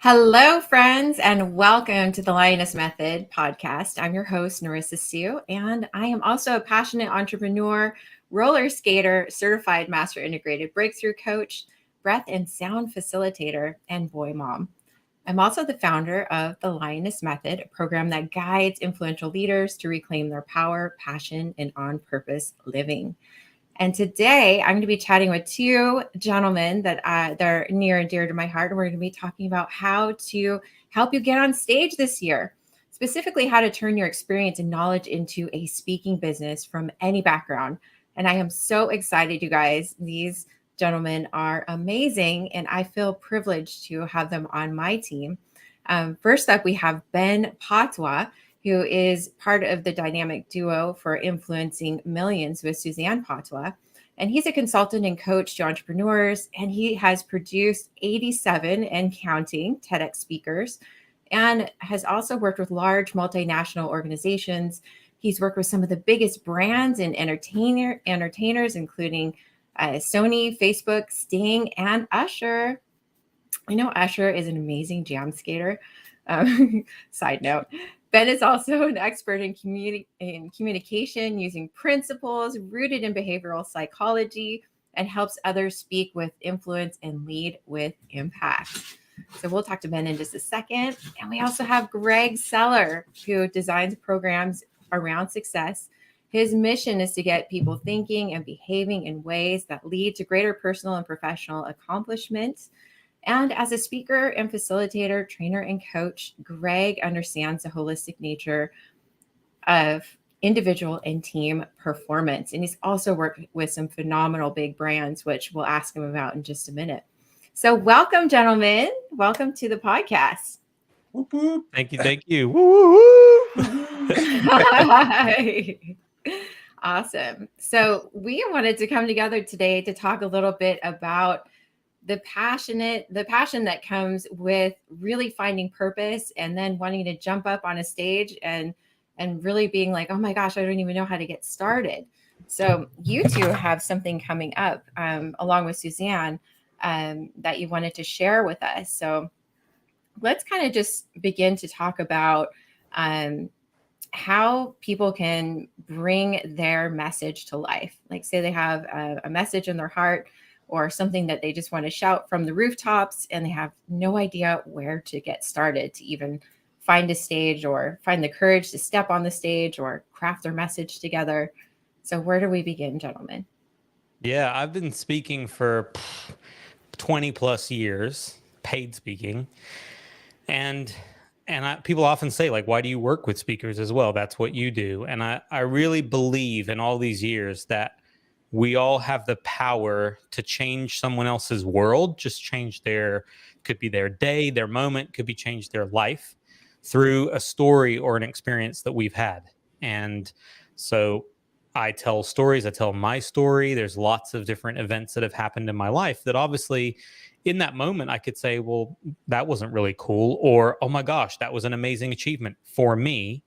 Hello, friends, and welcome to the Lioness Method podcast. I'm your host, Narissa Sue, and I am also a passionate entrepreneur, roller skater, certified master integrated breakthrough coach, breath and sound facilitator, and boy mom. I'm also the founder of the Lioness Method, a program that guides influential leaders to reclaim their power, passion, and on purpose living. And today I'm going to be chatting with two gentlemen that are near and dear to my heart. And we're going to be talking about how to help you get on stage this year, specifically how to turn your experience and knowledge into a speaking business from any background. And I am so excited, you guys. These gentlemen are amazing, and I feel privileged to have them on my team. First up, we have Ben Patwa, who is part of the dynamic duo for influencing millions with Suzanne Patwa. And he's a consultant and coach to entrepreneurs, and he has produced 87 and counting TEDx speakers and has also worked with large multinational organizations. He's worked with some of the biggest brands and entertainers, including Sony, Facebook, Sting, and Usher. I know Usher is an amazing jam skater. Side note. Ben is also an expert in communication using principles rooted in behavioral psychology and helps others speak with influence and lead with impact. So we'll talk to Ben in just a second. And we also have Greg Seller, who designs programs around success. His mission is to get people thinking and behaving in ways that lead to greater personal and professional accomplishment. And as a speaker and facilitator, trainer, and coach, Greg understands the holistic nature of individual and team performance. And he's also worked with some phenomenal big brands, which we'll ask him about in just a minute. So welcome, gentlemen. Welcome to the podcast. Thank you. Thank you. Woo, Awesome. So we wanted to come together today to talk a little bit about the passion that comes with really finding purpose and then wanting to jump up on a stage and really being like, oh my gosh, I don't even know how to get started. So you two have something coming up along with Suzanne that you wanted to share with us. So let's kind of just begin to talk about how people can bring their message to life. Like, say they have a message in their heart or something that they just want to shout from the rooftops, and they have no idea where to get started to even find a stage or find the courage to step on the stage or craft their message together. So where do we begin, gentlemen? Yeah, I've been speaking for 20 plus years, paid speaking. And people often say, like, why do you work with speakers as well? That's what you do. And I really believe in all these years that we all have the power to change someone else's world, just change could be their day, their moment, could be change their life through a story or an experience that we've had. And so I tell stories, I tell my story. There's lots of different events that have happened in my life that obviously in that moment I could say, well, that wasn't really cool, or, oh my gosh, that was an amazing achievement for me.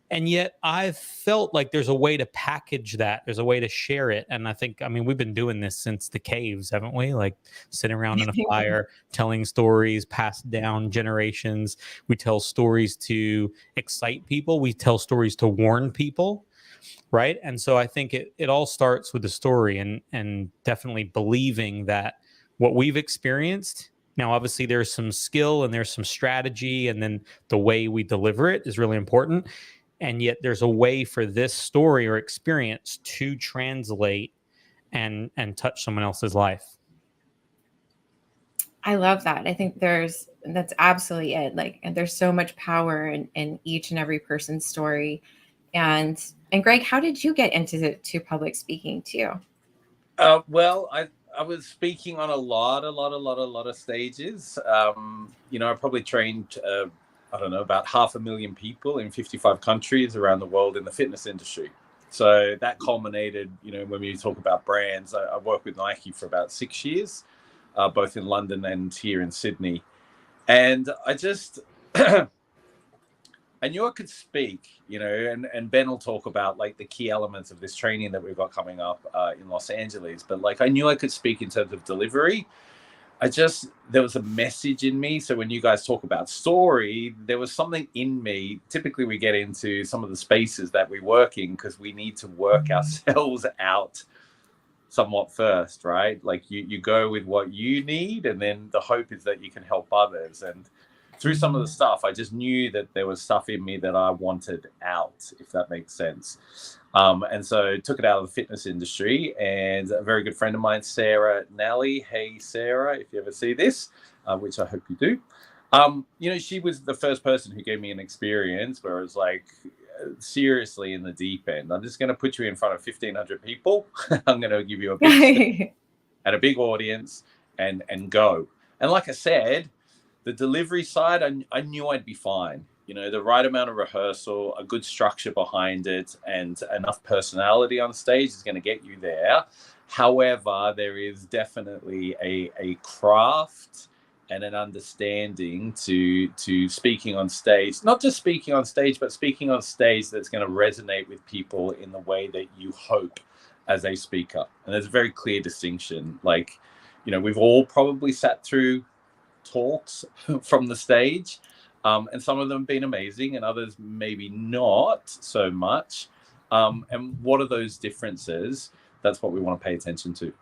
And yet I've felt like there's a way to package that. There's a way to share it. And I mean, we've been doing this since the caves, haven't we? Like sitting around in a fire, telling stories passed down generations. We tell stories to excite people. We tell stories to warn people. Right. And so I think it all starts with the story and definitely believing that what we've experienced. Now, obviously, there's some skill and there's some strategy, and then the way we deliver it is really important. And yet there's a way for this story or experience to translate and touch someone else's life. I love that. I think that's absolutely it. Like, and there's so much power in each and every person's story. And Greg, how did you get into public speaking too? Well, I was speaking on a lot of stages. I probably trained I don't know, about 500,000 people in 55 countries around the world in the fitness industry. So that culminated, when we talk about brands, I worked with Nike for about 6 years, both in London and here in Sydney. And I just, I knew I could speak, and Ben will talk about like the key elements of this training that we've got coming up in Los Angeles. But like, I knew I could speak in terms of delivery. there was a message in me. So when you guys talk about story, there was something in me. Typically we get into some of the spaces that we work in because we need to work ourselves out somewhat first, right? Like you go with what you need, and then the hope is that you can help others. And through some of the stuff, I just knew that there was stuff in me that I wanted out, if that makes sense. And so took it out of the fitness industry. And a very good friend of mine, Sarah Nally, hey Sarah, if you ever see this, which I hope you do, she was the first person who gave me an experience where it was like, seriously, in the deep end, I'm just going to put you in front of 1,500 people. I'm going to give you a big and a big audience and go. And like I said, the delivery side, I knew I'd be fine. The right amount of rehearsal, a good structure behind it, and enough personality on stage is going to get you there. However, there is definitely a craft and an understanding to speaking on stage, not just speaking on stage, but speaking on stage that's going to resonate with people in the way that you hope as a speaker. And there's a very clear distinction. Like, we've all probably sat through talks from the stage, and some of them have been amazing and others maybe not so much. And what are those differences? That's what we want to pay attention to.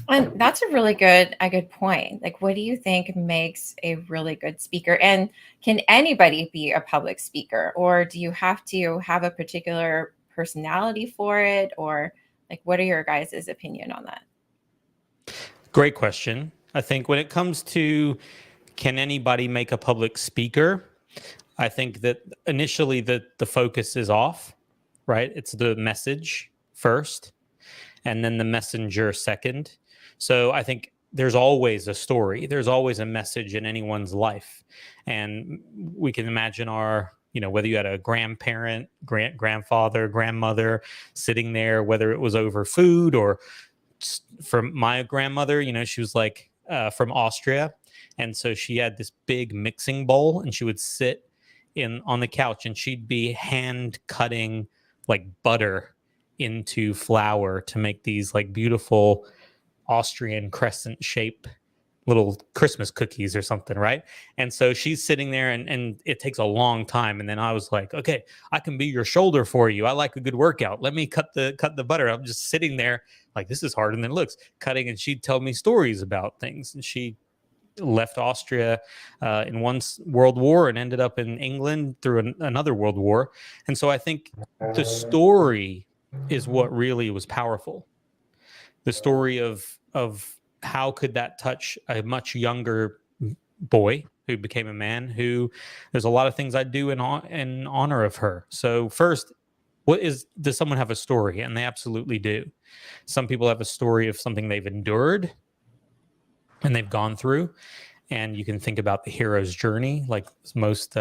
And that's a good point. Like, what do you think makes a really good speaker? And can anybody be a public speaker, or do you have to have a particular personality for it? Or like, what are your guys' opinion on that? Great question. I think when it comes to can anybody make a public speaker, I think that initially the focus is off, right? It's the message first, and then the messenger second. So I think there's always a story. There's always a message in anyone's life. And we can imagine whether you had a grandparent, grandfather, grandmother sitting there, whether it was over food or for my grandmother, she was like from Austria. And so she had this big mixing bowl and she would sit on the couch and she'd be hand cutting like butter into flour to make these like beautiful Austrian crescent shape little Christmas cookies or something, right? And so she's sitting there and it takes a long time. And then I was like, okay, I can be your shoulder for you. I like a good workout. Let me cut the butter. I'm just sitting there like, this is harder than it looks, cutting. And she'd tell me stories about things. And she left Austria in one world war and ended up in England through another world war. And so I think the story is what really was powerful. The story of how could that touch a much younger boy who became a man, who there's a lot of things I do in honor of her. So first, does someone have a story? And they absolutely do. Some people have a story of something they've endured and they've gone through. And you can think about the hero's journey. Like most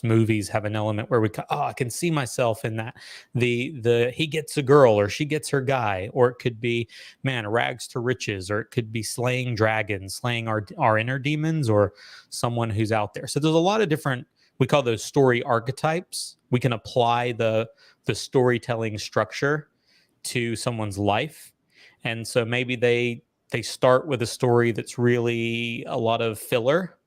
movies have an element where I can see myself in that. He gets a girl or she gets her guy, or it could be, rags to riches, or it could be slaying dragons, slaying our inner demons, or someone who's out there. So there's a lot of different, we call those story archetypes. We can apply the storytelling structure to someone's life. And so maybe they start with a story that's really a lot of filler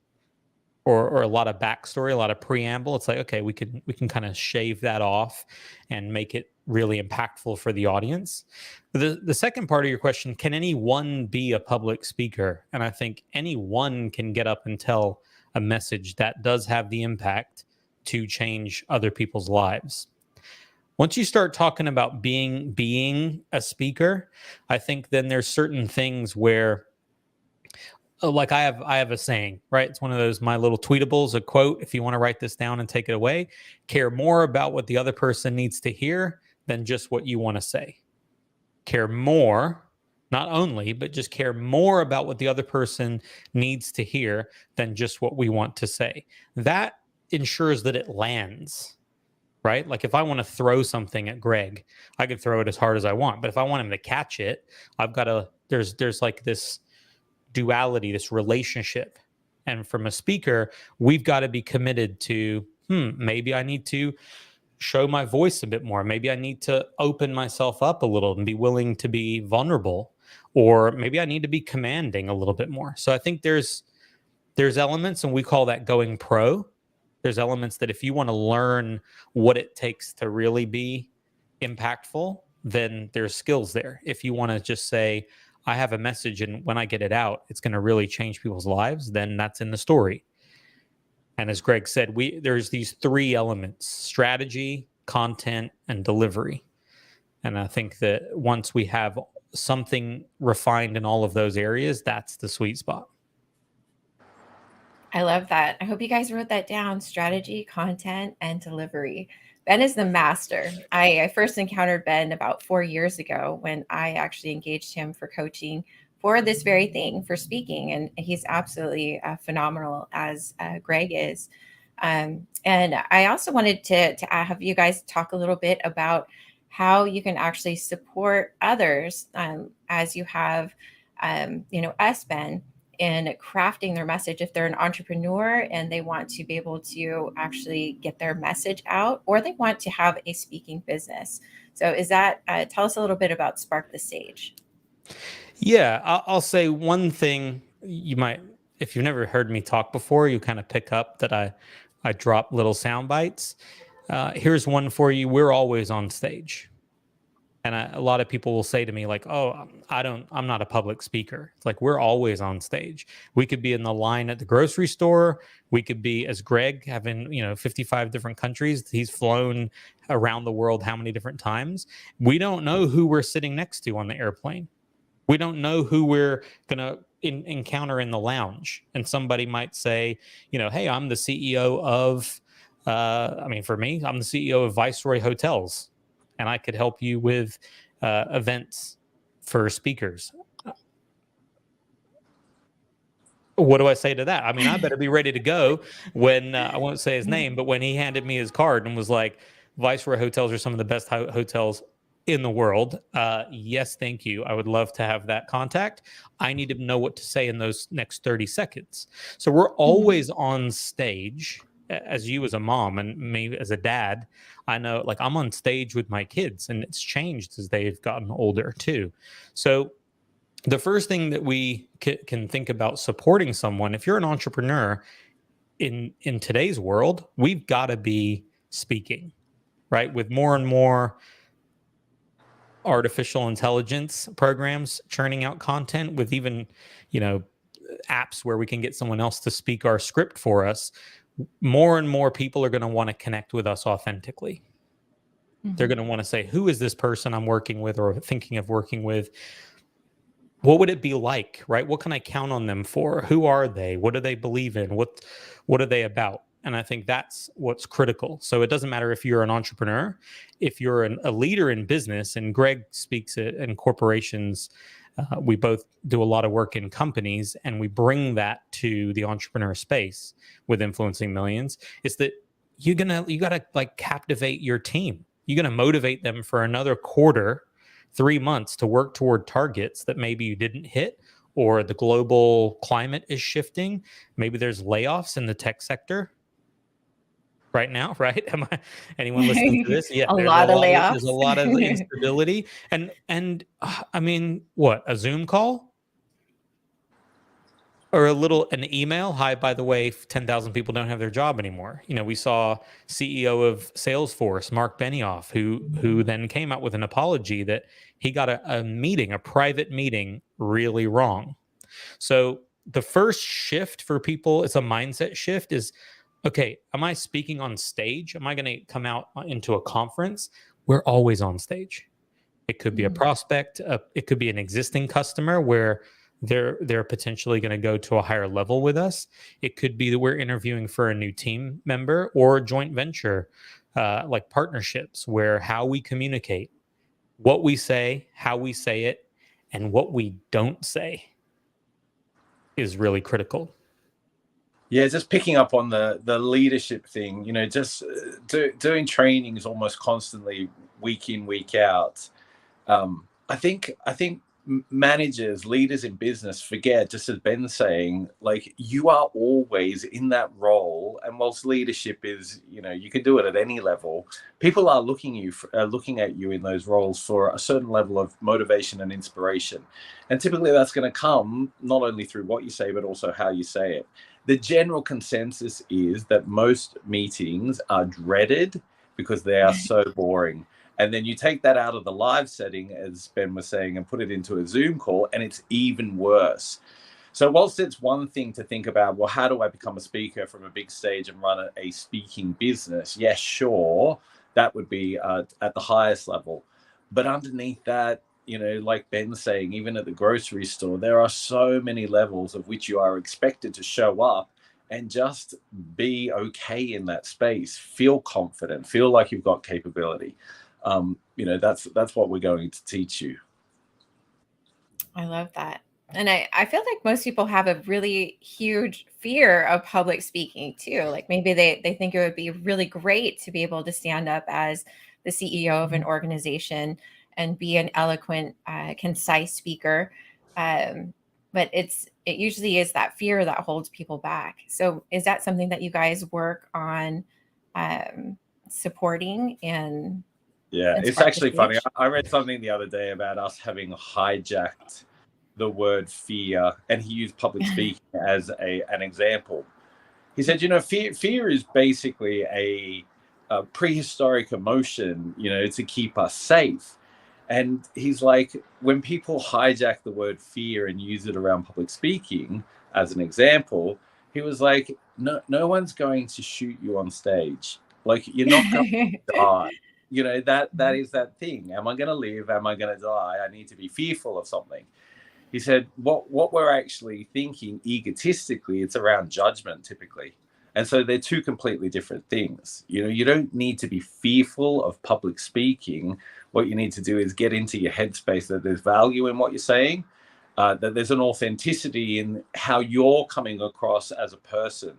or a lot of backstory, a lot of preamble. It's like, okay, we can kind of shave that off and make it really impactful for the audience. The second part of your question, can anyone be a public speaker? And I think anyone can get up and tell a message that does have the impact to change other people's lives. Once you start talking about being a speaker, I think then there's certain things where, like I have a saying, right? It's one of those, my little tweetables, a quote. If you want to write this down and take it away, care more about what the other person needs to hear than just what you want to say. Care more, not only, but just care more about what the other person needs to hear than just what we want to say. That ensures that it lands. Right? Like if I want to throw something at Greg, I can throw it as hard as I want. But if I want him to catch it, I've got to, there's like this duality, this relationship. And from a speaker, we've got to be committed to, maybe I need to show my voice a bit more. Maybe I need to open myself up a little and be willing to be vulnerable. or maybe I need to be commanding a little bit more. So I think there's elements, and we call that going pro. There's elements that if you want to learn what it takes to really be impactful, then there's skills there. If you want to just say, I have a message and when I get it out, it's going to really change people's lives, then that's in the story. And as Greg said, there's these three elements: strategy, content, and delivery. And I think that once we have something refined in all of those areas, that's the sweet spot. I love that. I hope you guys wrote that down: strategy, content, and delivery. Ben is the master. I first encountered Ben about 4 years ago when I actually engaged him for coaching for this very thing, for speaking. And he's absolutely phenomenal, as Greg is. And I also wanted to have you guys talk a little bit about how you can actually support others as you have, us, Ben, in crafting their message. If they're an entrepreneur and they want to be able to actually get their message out, or they want to have a speaking business. So is that, tell us a little bit about Spark the Stage. Yeah, I'll say one thing. You might, if you've never heard me talk before, you kind of pick up that I drop little sound bites. Here's one for you. We're always on stage. And a lot of people will say to me like, oh, I'm not a public speaker. It's like, we're always on stage. We could be in the line at the grocery store. We could be, as Greg, having, 55 different countries. He's flown around the world how many different times? We don't know who we're sitting next to on the airplane. We don't know who we're going to encounter in the lounge. And somebody might say, hey, I'm the CEO of, for me, I'm the CEO of Viceroy Hotels, and I could help you with events for speakers. What do I say to that? I mean, I better be ready to go when, I won't say his name, but when he handed me his card and was like, Viceroy Hotels are some of the best hotels in the world. Yes, thank you. I would love to have that contact. I need to know what to say in those next 30 seconds. So we're always on stage. As you as a mom and me as a dad, I know, like, I'm on stage with my kids, and it's changed as they've gotten older too. So the first thing that we can think about supporting someone, if you're an entrepreneur in today's world, we've got to be speaking, right? With more and more artificial intelligence programs churning out content, with even, apps where we can get someone else to speak our script for us, more and more people are going to want to connect with us authentically. Mm-hmm. They're going to want to say, who is this person I'm working with or thinking of working with? What would it be like, right? What can I count on them for? Who are they? What do they believe in? What are they about? And I think that's what's critical. So it doesn't matter if you're an entrepreneur, if you're a leader in business, and Greg speaks it in corporations. We both do a lot of work in companies, and we bring that to the entrepreneur space with Influencing Millions. Is that you got to like captivate your team. You're going to motivate them for another quarter, 3 months, to work toward targets that maybe you didn't hit, or the global climate is shifting. Maybe there's layoffs in the tech sector right now, right? Anyone listening to this? Yeah, a lot of layoffs. There's a lot of instability, and I mean, what, a Zoom call or an email? Hi, by the way, 10,000 people don't have their job anymore. We saw CEO of Salesforce, Mark Benioff, who then came out with an apology that he got a private meeting, really wrong. So the first shift for people, it's a mindset shift, is, okay, am I speaking on stage? Am I going to come out into a conference? We're always on stage. It could be a prospect. It could be an existing customer where they're potentially going to go to a higher level with us. It could be that we're interviewing for a new team member or a joint venture, like partnerships, where how we communicate, what we say, how we say it, and what we don't say is really critical. Yeah, just picking up on the leadership thing, just doing trainings almost constantly, week in, week out. I think managers, leaders in business forget, just as Ben's saying, like, you are always in that role. And whilst leadership is, you can do it at any level, people are looking at you in those roles for a certain level of motivation and inspiration. And typically that's going to come not only through what you say, but also how you say it. The general consensus is that most meetings are dreaded because they are so boring. And then you take that out of the live setting, as Ben was saying, and put it into a Zoom call, and it's even worse. So whilst it's one thing to think about, well, how do I become a speaker from a big stage and run a speaking business? Yes, sure, that would be at the highest level. But underneath that, like Ben's saying, even at the grocery store, there are so many levels of which you are expected to show up and just be okay in that space. Feel confident, feel like you've got capability. That's what we're going to teach you. I love that. And I feel like most people have a really huge fear of public speaking too. Like maybe they think it would be really great to be able to stand up as the CEO of an organization and be an eloquent, concise speaker. But it usually is that fear that holds people back. So is that something that you guys work on supporting and Yeah, it's actually funny. I read something the other day about us having hijacked the word fear, and he used public speaking as an example. He said, fear is basically a prehistoric emotion, to keep us safe. And he's like, when people hijack the word fear and use it around public speaking as an example, he was like, no one's going to shoot you on stage. Like, you're not going to die. That is that thing. Am I going to live? Am I going to die? I need to be fearful of something. He said, what we're actually thinking egotistically, it's around judgment typically. And so they're two completely different things. You don't need to be fearful of public speaking. What you need to do is get into your headspace that there's value in what you're saying, that there's an authenticity in how you're coming across as a person.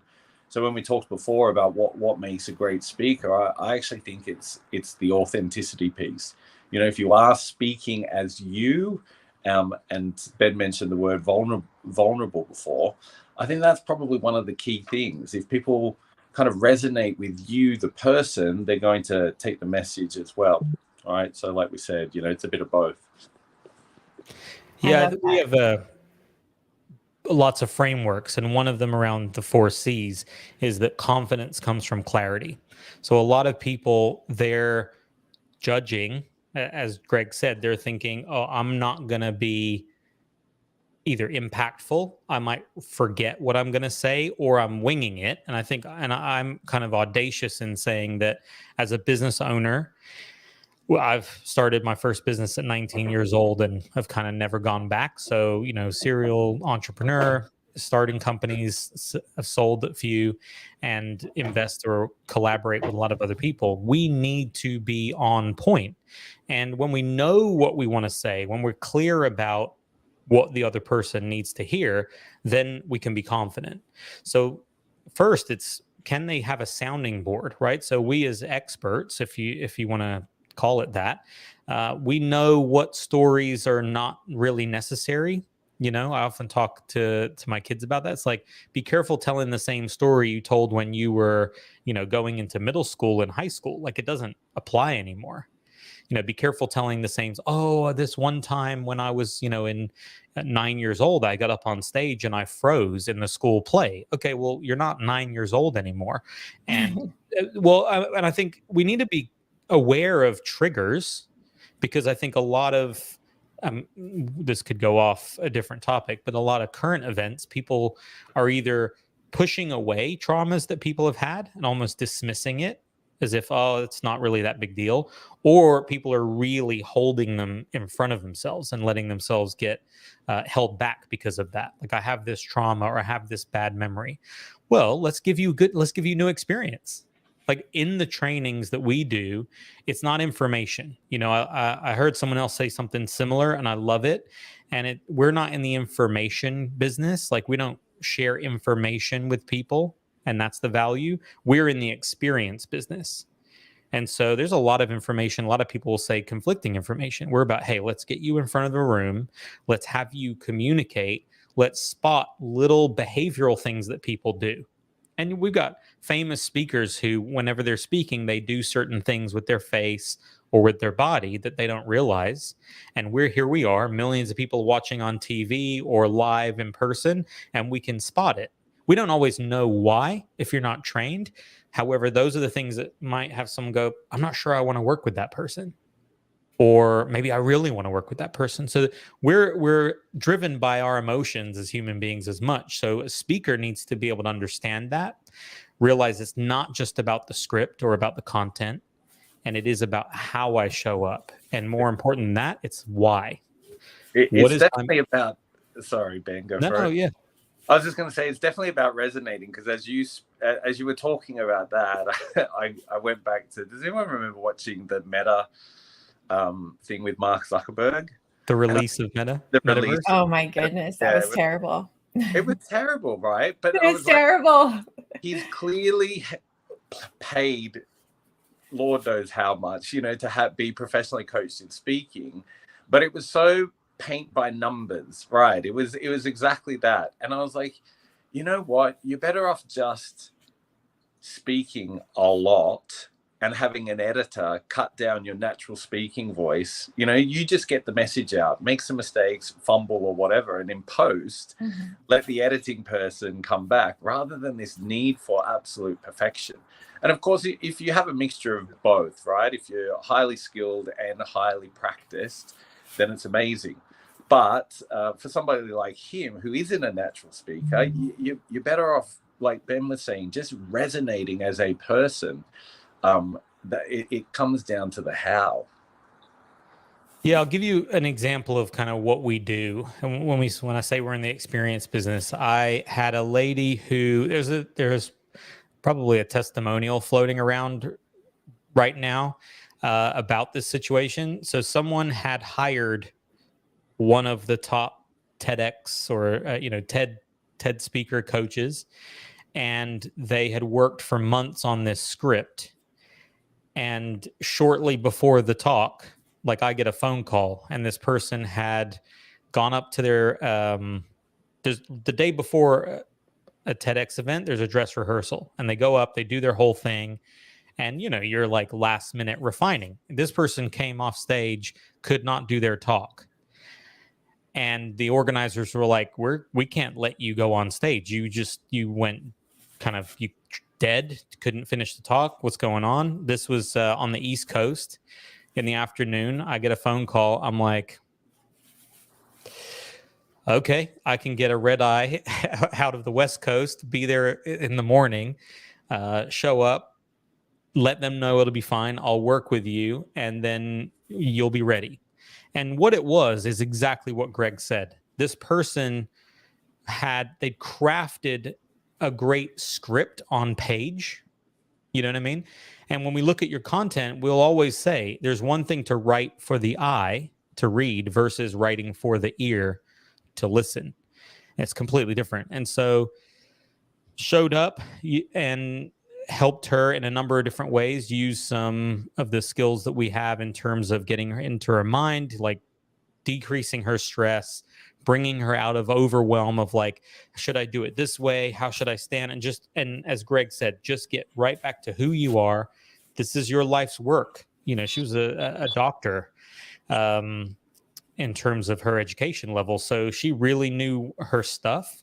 So when we talked before about what makes a great speaker, I actually think it's the authenticity piece. If you are speaking as you, and Ben mentioned the word vulnerable before, I think that's probably one of the key things. If people kind of resonate with you, the person, they're going to take the message as well. All right. So like we said, it's a bit of both. Yeah, we have lots of frameworks, and one of them around the 4 C's is that confidence comes from clarity. So a lot of people, they're judging, as Greg said, they're thinking, oh, I'm not going to be either impactful, I might forget what I'm going to say, or I'm winging it. And I'm kind of audacious in saying that as a business owner, I've started my first business at 19 years old and I've kind of never gone back. So, serial entrepreneur, starting companies, I've sold a few, and invest or collaborate with a lot of other people. We need to be on point. And when we know what we want to say, when we're clear about what the other person needs to hear, then we can be confident. So first, it's, can they have a sounding board, right? So we as experts, if you want to call it that, we know what stories are not really necessary. I often talk to my kids about that. It's like, be careful telling the same story you told when you were, going into middle school and high school. Like, it doesn't apply anymore. Be careful telling the same. Oh, this one time when I was, in at 9 years old, I got up on stage and I froze in the school play. Okay, well, you're not 9 years old anymore. And and I think we need to be aware of triggers, because I think a lot of this could go off a different topic, but a lot of current events, people are either pushing away traumas that people have had and almost dismissing it as if, oh, it's not really that big deal, or people are really holding them in front of themselves and letting themselves get held back because of that. Like, I have this trauma or I have this bad memory. Well, let's give you new experience. Like, in the trainings that we do, it's not information. I heard someone else say something similar and I love it. And we're not in the information business. Like, we don't share information with people, and that's the value. We're in the experience business. And so there's a lot of information. A lot of people will say conflicting information. We're about, hey, let's get you in front of a room. Let's have you communicate. Let's spot little behavioral things that people do. And we've got famous speakers who, whenever they're speaking, they do certain things with their face or with their body that they don't realize. And we are, millions of people watching on TV or live in person, and we can spot it. We don't always know why if you're not trained. However, those are the things that might have someone go, I'm not sure I want to work with that person. Or maybe I really want to work with that person. So we're driven by our emotions as human beings as much. So a speaker needs to be able to understand that, realize it's not just about the script or about the content, and it is about how I show up. And more important than that, it's why. It's definitely about. Sorry, Ben, go for it. No, yeah. I was just going to say it's definitely about resonating, because as you were talking about that, I went back to. Does anyone remember watching the Meta thing with Mark Zuckerberg? The release of Meta. The release. Oh my goodness, that was terrible. It was terrible, right? But it was terrible. He's clearly paid, Lord knows how much, to be professionally coached in speaking, but it was so paint by numbers, right? It was exactly that. And I was like, you know what? You're better off just speaking a lot and having an editor cut down your natural speaking voice. You just get the message out, make some mistakes, fumble or whatever, and in post, let the editing person come back, rather than this need for absolute perfection. And of course, if you have a mixture of both, right? If you're highly skilled and highly practiced, then it's amazing. But for somebody like him, who isn't a natural speaker, you're better off, like Ben was saying, just resonating as a person. That it comes down to the how. Yeah, I'll give you an example of kind of what we do. And when I say we're in the experience business, I had a lady who there's probably a testimonial floating around right now about this situation. So someone had hired one of the top TEDx or TED speaker coaches, and they had worked for months on this script. And shortly before the talk, like, I get a phone call, and this person had gone up to their the day before a TEDx event, there's a dress rehearsal, and they go up, they do their whole thing, and you're like last minute refining. This person came off stage, could not do their talk. And the organizers were like, we can't let you go on stage. You went you dead, couldn't finish the talk. What's going on? This was on the East Coast in the afternoon. I get a phone call. I'm like, okay, I can get a red eye out of the West Coast, be there in the morning, show up, let them know it'll be fine. I'll work with you, and then you'll be ready. And what it was is exactly what Greg said. This person they'd crafted a great script on page. You know what I mean? And when we look at your content, we'll always say there's one thing to write for the eye to read versus writing for the ear to listen. It's completely different. And so showed up and helped her in a number of different ways, use some of the skills that we have in terms of getting her into her mind, like decreasing her stress, bringing her out of overwhelm of like, should I do it this way? How should I stand? And as Greg said, just get right back to who you are. This is your life's work. She was a doctor in terms of her education level. So she really knew her stuff.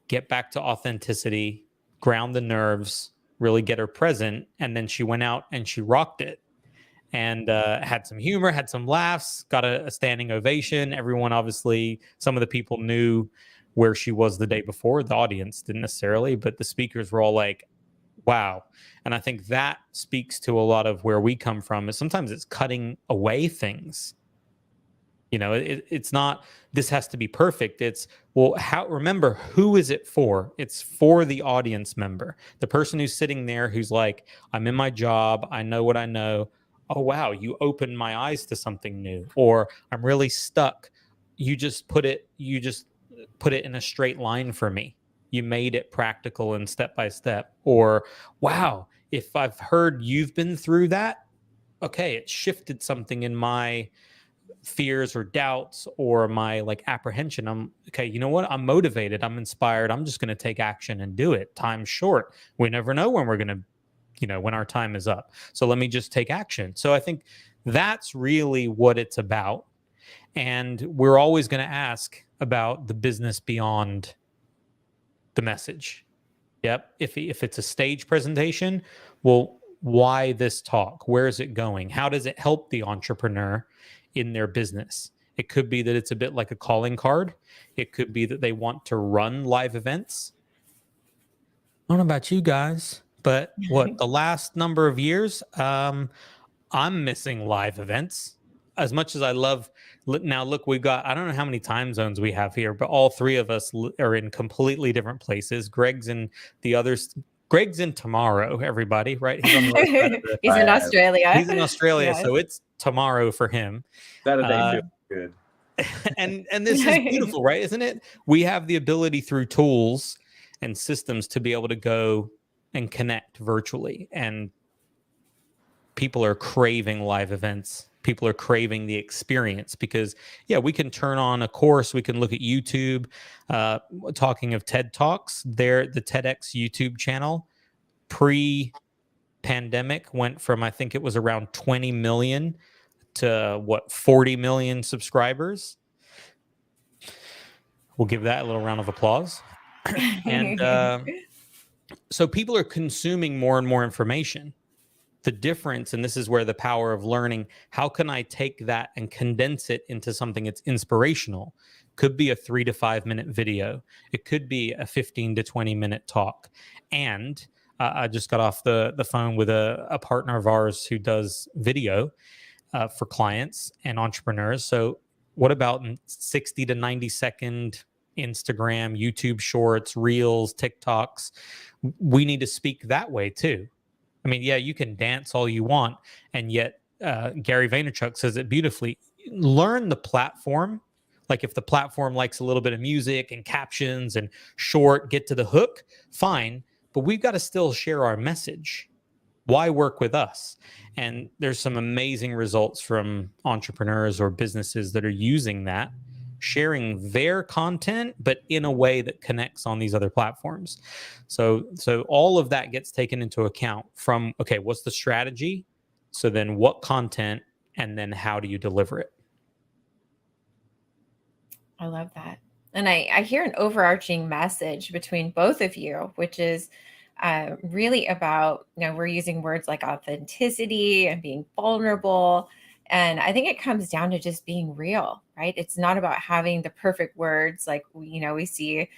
Get back to authenticity, ground the nerves, really get her present. And then she went out and she rocked it. And had some humor, had some laughs, got a standing ovation. Everyone, obviously, some of the people knew where she was the day before. The audience didn't necessarily, but the speakers were all like, wow. And I think that speaks to a lot of where we come from, is sometimes it's cutting away things. It's not, this has to be perfect. It's, well, remember, who is it for? It's for the audience member, the person who's sitting there who's like, I'm in my job, I know what I know. Oh, wow, you opened my eyes to something new. Or I'm really stuck. You just put it in a straight line for me. You made it practical and step by step. Or, wow, if I've heard you've been through that, okay, it shifted something in my fears or doubts or my like apprehension. I'm okay, you know what? I'm motivated, I'm inspired, I'm just going to take action and do it. Time's short. We never know when we're going to, when our time is up. So let me just take action. So I think that's really what it's about. And we're always going to ask about the business beyond the message. Yep. If it's a stage presentation, well, why this talk? Where is it going? How does it help the entrepreneur in their business? It could be that it's a bit like a calling card. It could be that they want to run live events. I don't know about you guys, but the last number of years, I'm missing live events. As much as I love, now look, we've got, I don't know how many time zones we have here, but all three of us are in completely different places. Greg's in the others. Greg's in tomorrow, everybody, right? He's on the other side of the, He's in Australia. He's in Australia, Yes. so it's tomorrow for him. Saturday feels good. And this is beautiful, right? Isn't it? We have the ability through tools and systems to be able to go and connect virtually, and people are craving live events. People are craving the experience because, we can turn on a course. We can look at YouTube. Talking of TED Talks, the TEDx YouTube channel pre-pandemic went from, I think it was around 20 million to 40 million subscribers. We'll give that a little round of applause. And so people are consuming more and more information. The difference, and this is where the power of learning, how can I take that and condense it into something that's inspirational? Could be a 3 to 5 minute video. It could be a 15 to 20 minute talk. And I just got off the phone with a partner of ours who does video for clients and entrepreneurs. So what about 60 to 90 second Instagram, YouTube shorts, reels, TikToks? We need to speak that way too. I mean, you can dance all you want, and yet Gary Vaynerchuk says it beautifully. Learn the platform. Like if the platform likes a little bit of music and captions and short, get to the hook, fine. But we've got to still share our message. Why work with us? And there's some amazing results from entrepreneurs or businesses that are using that, sharing their content, but in a way that connects on these other platforms. So all of that gets taken into account from, okay, what's the strategy? So then what content, and then how do you deliver it? I love that. And I hear an overarching message between both of you, which is really about, we're using words like authenticity and being vulnerable. And I think it comes down to just being real, right? It's not about having the perfect words. Like, we see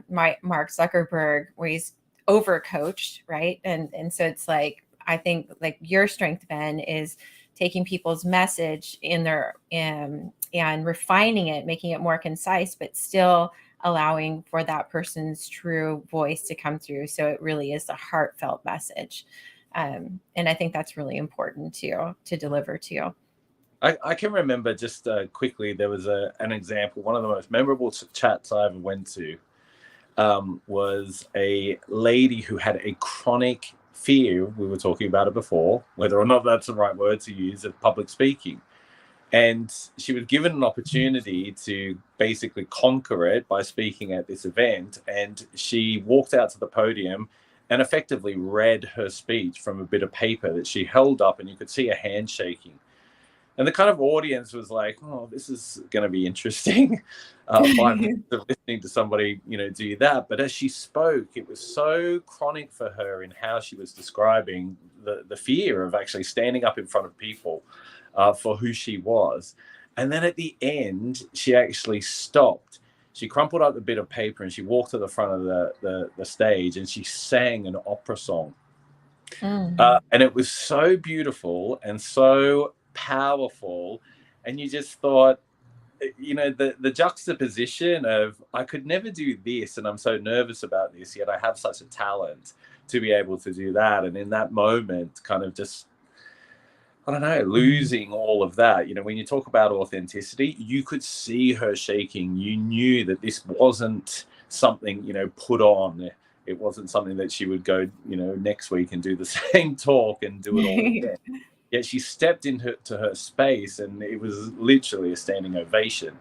Mark Zuckerberg where he's overcoached, right? And so it's like, I think like your strength, Ben, is taking people's message in their and refining it, making it more concise, but still allowing for that person's true voice to come through. So it really is a heartfelt message. And I think that's really important to deliver to. I can remember just quickly, there was an example. One of the most memorable chats I ever went to was a lady who had a chronic fear. We were talking about it before, whether or not that's the right word to use, of public speaking. And she was given an opportunity to basically conquer it by speaking at this event. And she walked out to the podium and effectively read her speech from a bit of paper that she held up, and you could see a hand shaking. And the kind of audience was like, oh, this is going to be interesting. 5 minutes of listening to somebody, do that. But as she spoke, it was so chronic for her in how she was describing the fear of actually standing up in front of people for who she was. And then at the end, she actually stopped. She crumpled up the bit of paper and she walked to the front of the stage, and she sang an opera song. And it was so beautiful and so powerful. And you just thought, the juxtaposition of, I could never do this, and I'm so nervous about this, yet I have such a talent to be able to do that. And in that moment, kind of just, I don't know, losing all of that. When you talk about authenticity, you could see her shaking. You knew that this wasn't something, put on. It wasn't something that she would go, next week and do the same talk and do it all again. Yet she stepped into her space, and it was literally a standing ovation.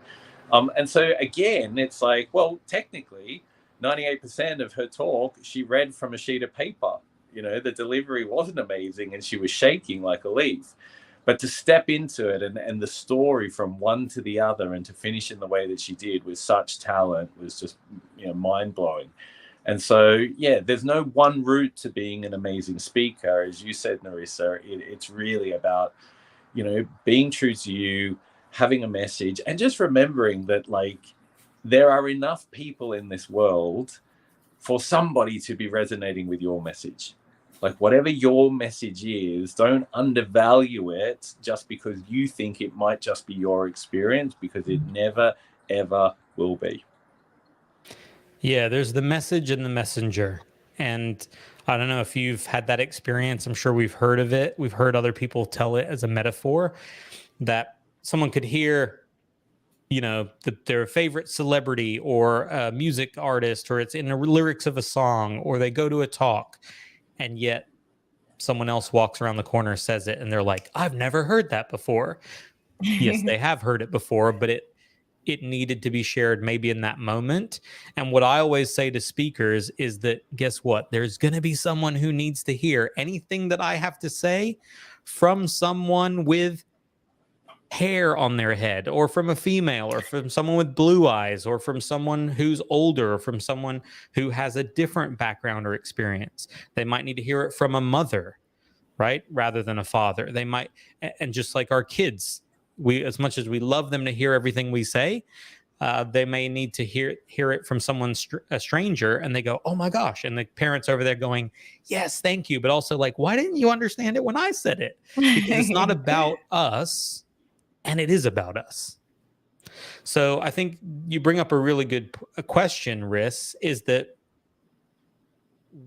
And so again, it's like, well, technically, 98% of her talk she read from a sheet of paper. The delivery wasn't amazing, and she was shaking like a leaf. But to step into it and the story from one to the other, and to finish in the way that she did with such talent, was just mind blowing. And so, there's no one route to being an amazing speaker. As you said, Narissa, it's really about, being true to you, having a message, and just remembering that, like, there are enough people in this world for somebody to be resonating with your message. Like, whatever your message is, don't undervalue it just because you think it might just be your experience, because it never, ever will be. Yeah, there's the message and the messenger. And I don't know if you've had that experience. I'm sure we've heard of it. We've heard other people tell it as a metaphor that someone could hear, their favorite celebrity or a music artist, or it's in the lyrics of a song, or they go to a talk, and yet someone else walks around the corner, says it, and they're like, I've never heard that before. Yes, they have heard it before, but it needed to be shared maybe in that moment. And what I always say to speakers is that, guess what? There's going to be someone who needs to hear anything that I have to say from someone with hair on their head, or from a female, or from someone with blue eyes, or from someone who's older, or from someone who has a different background or experience. They might need to hear it from a mother, right? Rather than a father. They might, and just like our kids, as much as we love them to hear everything we say, they may need to hear it from someone, a stranger, and they go, oh my gosh. And the parents over there going, yes, thank you. But also like, why didn't you understand it when I said it? Because it's not about us, and it is about us. So I think you bring up a really good question, Riss, is that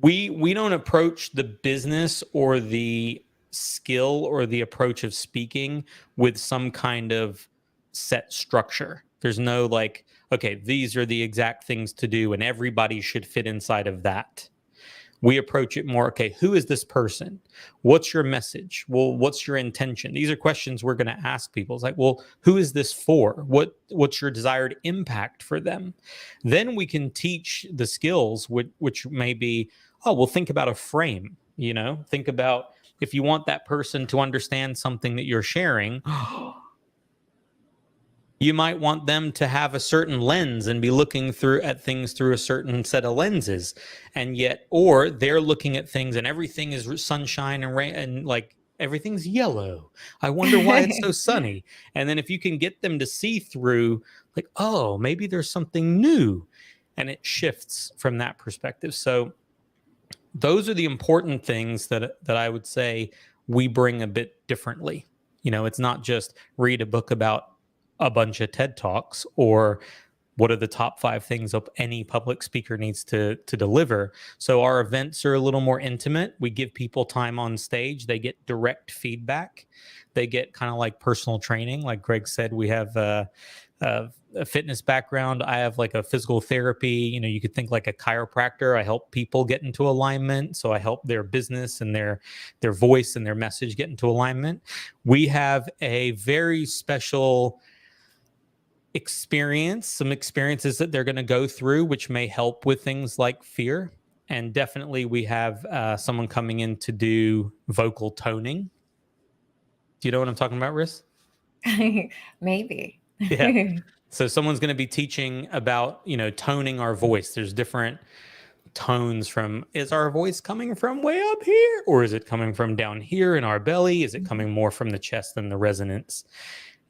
we don't approach the business or the skill or the approach of speaking with some kind of set structure. There's no like, okay, these are the exact things to do and everybody should fit inside of that. We approach it more, okay, who is this person? What's your message? Well, what's your intention? These are questions we're going to ask people. It's like, well, who is this for? What's your desired impact for them? Then we can teach the skills, which may be, oh, well, think about a frame, think about if you want that person to understand something that you're sharing, you might want them to have a certain lens and be looking at things through a certain set of lenses. And yet, or they're looking at things and everything is sunshine and rain and like everything's yellow. I wonder why it's so sunny. And then if you can get them to see through, like, oh, maybe there's something new, and it shifts from that perspective. So those are the important things that I would say we bring a bit differently. It's not just read a book about a bunch of TED Talks or what are the top 5 things any public speaker needs to deliver. So our events are a little more intimate. We give people time on stage. They get direct feedback. They get kind of like personal training. Like Greg said, we have a fitness background. I have like a physical therapy. You could think like a chiropractor. I help people get into alignment. So I help their business and their voice and their message get into alignment. We have a very special some experiences that they're going to go through, which may help with things like fear. And definitely we have someone coming in to do vocal toning. Do you know what I'm talking about, Riss? Maybe. Yeah. So someone's going to be teaching about, toning our voice. There's different tones from, is our voice coming from way up here? Or is it coming from down here in our belly? Is it coming more from the chest and the resonance?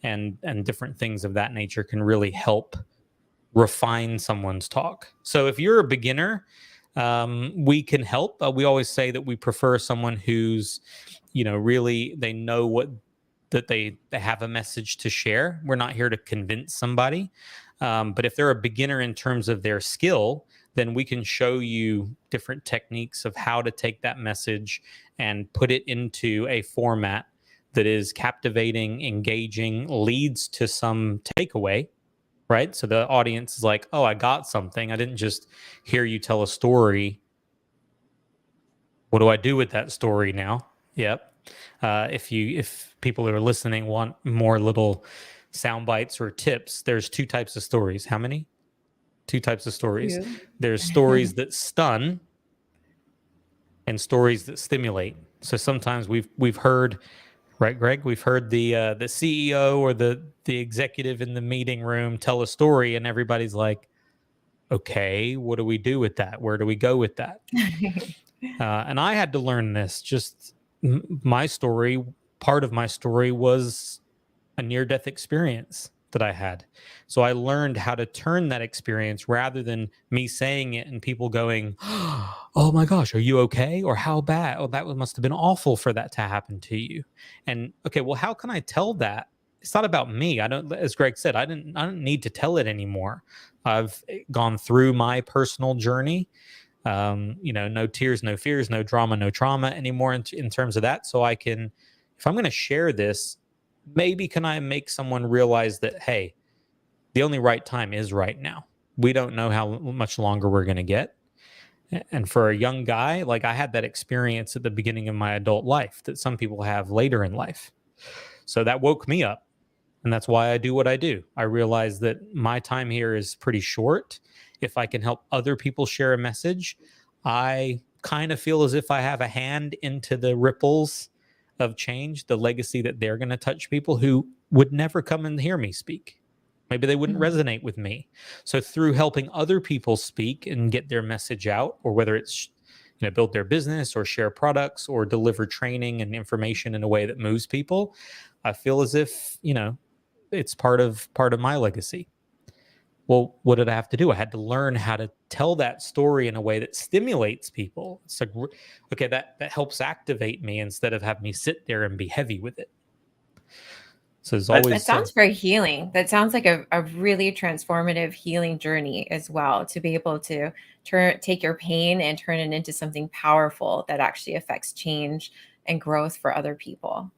And different things of that nature can really help refine someone's talk. So if you're a beginner, we can help. We always say that we prefer someone who's, really, they know that they have a message to share. We're not here to convince somebody. But if they're a beginner in terms of their skill, then we can show you different techniques of how to take that message and put it into a format that is captivating, engaging, leads to some takeaway, right? So the audience is like, oh, I got something. I didn't just hear you tell a story What do I do with that story now? Yep. If people that are listening want more little sound bites or tips, there's two types of stories. How many? Two types of stories. You. There's stories that stun and stories that stimulate. So sometimes we've heard, right, Greg? We've heard the CEO or the executive in the meeting room tell a story, and everybody's like, "Okay, what do we do with that? Where do we go with that?" And I had to learn this. Just my story, part of my story was a near death experience that I had. So I learned how to turn that experience rather than me saying it and people going, "Oh my gosh, are you okay?" Or "How bad? Oh, that must have been awful for that to happen to you." And okay, well, how can I tell that? It's not about me. I don't, as Greg said, I don't need to tell it anymore. I've gone through my personal journey. No tears, no fears, no drama, no trauma anymore in terms of that. So I can, if I'm going to share this, maybe can I make someone realize that, hey, the only right time is right now. We don't know how much longer we're going to get. And for a young guy, like I had that experience at the beginning of my adult life that some people have later in life. So that woke me up. And that's why I do what I do. I realize that my time here is pretty short. If I can help other people share a message, I kind of feel as if I have a hand into the ripples of change, the legacy that they're going to touch people who would never come and hear me speak. Maybe they wouldn't resonate with me. So through helping other people speak and get their message out, or whether it's build their business or share products or deliver training and information in a way that moves people, I feel as if, it's part of my legacy. Well, what did I have to do? I had to learn how to tell that story in a way that stimulates people. It's like, okay, that helps activate me instead of having me sit there and be heavy with it. So there's always that sounds very healing. That sounds like a really transformative healing journey as well, to be able to take your pain and turn it into something powerful that actually affects change and growth for other people.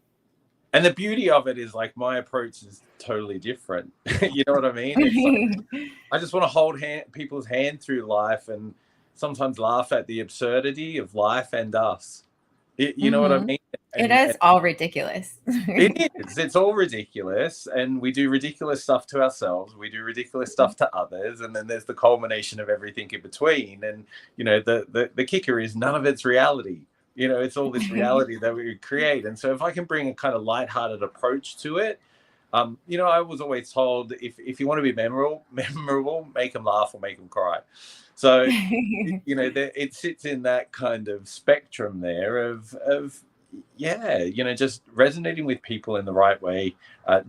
And the beauty of it is, like, my approach is totally different. You know what I mean? It's like, I just want to hold people's hand through life and sometimes laugh at the absurdity of life and us. You know what I mean? It is all ridiculous. It is. It's all ridiculous. And we do ridiculous stuff to ourselves. We do ridiculous stuff to others. And then there's the culmination of everything in between. And, the kicker is none of it's reality. It's all this reality that we create. And so if I can bring a kind of lighthearted approach to it, I was always told, if you want to be memorable, make them laugh or make them cry. So, it sits in that kind of spectrum there of just resonating with people in the right way,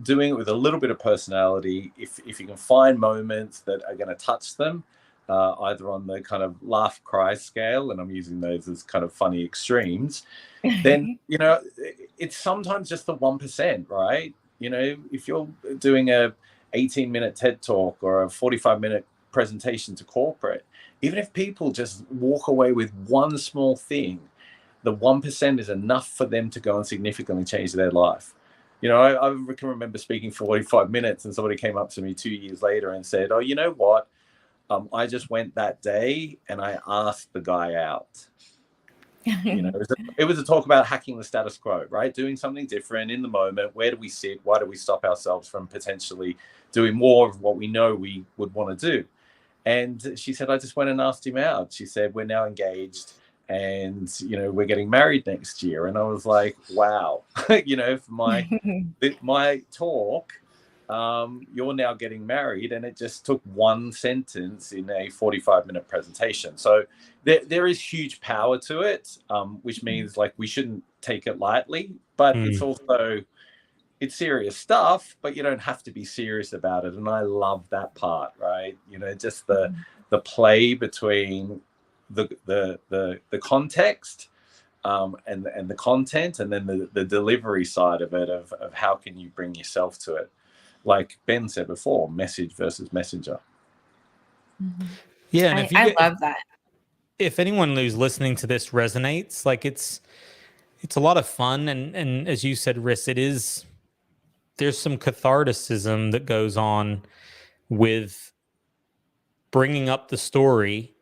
doing it with a little bit of personality. If you can find moments that are going to touch them, either on the kind of laugh cry scale, and I'm using those as kind of funny extremes, then it's sometimes just the 1%, right? If you're doing a 18-minute TED talk or a 45-minute presentation to corporate, even if people just walk away with one small thing, the 1% is enough for them to go and significantly change their life. I can remember speaking for 45 minutes and somebody came up to me 2 years later and said, "Oh, you know what? I just went that day and I asked the guy out." It was a talk about hacking the status quo, right? Doing something different in the moment. Where do we sit? Why do we stop ourselves from potentially doing more of what we know we would want to do? And she said, "I just went and asked him out." She said, "We're now engaged and, we're getting married next year." And I was like, wow, for my talk, you're now getting married, and it just took one sentence in a 45-minute presentation. So there is huge power to it, which means, like, we shouldn't take it lightly, but it's serious stuff, but you don't have to be serious about it. And I love that part, right? Just the play between the context and the content, and then the delivery side of it, of how can you bring yourself to it. Like Ben said before, message versus messenger. Yeah, and I love that. If anyone who's listening to this resonates, like it's a lot of fun, and as you said, Riss, there's some catharticism that goes on with bringing up the story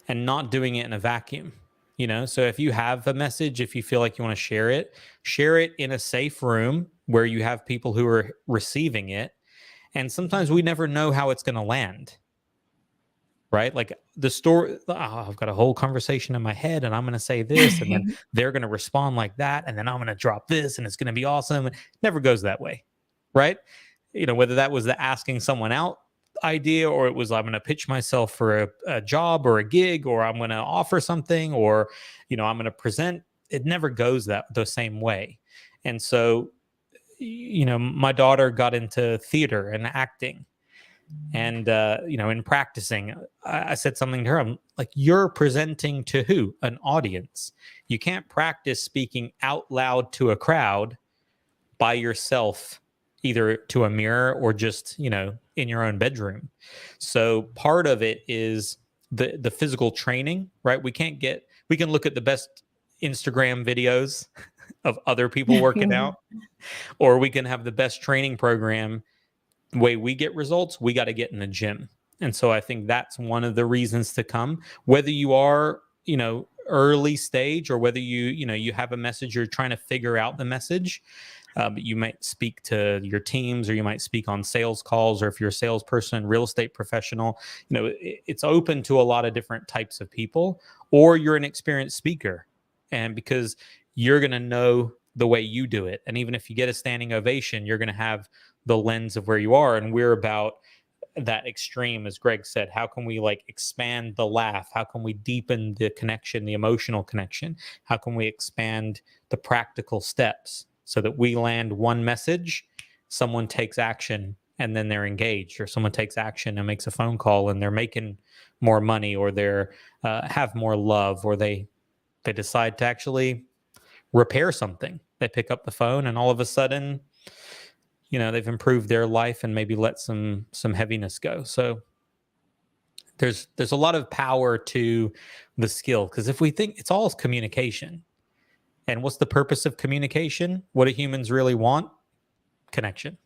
and not doing it in a vacuum. So if you have a message, if you feel like you want to share it in a safe room where you have people who are receiving it. And sometimes we never know how it's going to land, right? Like the story, I've got a whole conversation in my head and I'm going to say this and then they're going to respond like that. And then I'm going to drop this and it's going to be awesome. It never goes that way, right? Whether that was the asking someone out idea or it was I'm going to pitch myself for a job or a gig or I'm going to offer something or, I'm going to present. It never goes the same way. And so, my daughter got into theater and acting. And, in practicing, I said something to her. I'm like, you're presenting to who? An audience. You can't practice speaking out loud to a crowd by yourself, either to a mirror or just, in your own bedroom. So part of it is the physical training, right? We can look at the best Instagram videos of other people working out, or we can have the best training program. The way we get results, we got to get in the gym. And so I think that's one of the reasons to come, whether you are, early stage or whether you have a message, you're trying to figure out the message. But you might speak to your teams or you might speak on sales calls, or if you're a salesperson, real estate professional, it's open to a lot of different types of people, or you're an experienced speaker. And because you're going to know the way you do it. And even if you get a standing ovation, you're going to have the lens of where you are. And we're about that extreme, as Greg said. How can we expand the laugh? How can we deepen the connection, the emotional connection? How can we expand the practical steps so that we land one message, someone takes action and then they're engaged, or someone takes action and makes a phone call and they're making more money, or they're have more love, or they decide to actually repair something. They pick up the phone and all of a sudden, they've improved their life and maybe let some heaviness go. So there's a lot of power to the skill, because if we think it's all communication, and what's the purpose of communication? What do humans really want? Connection.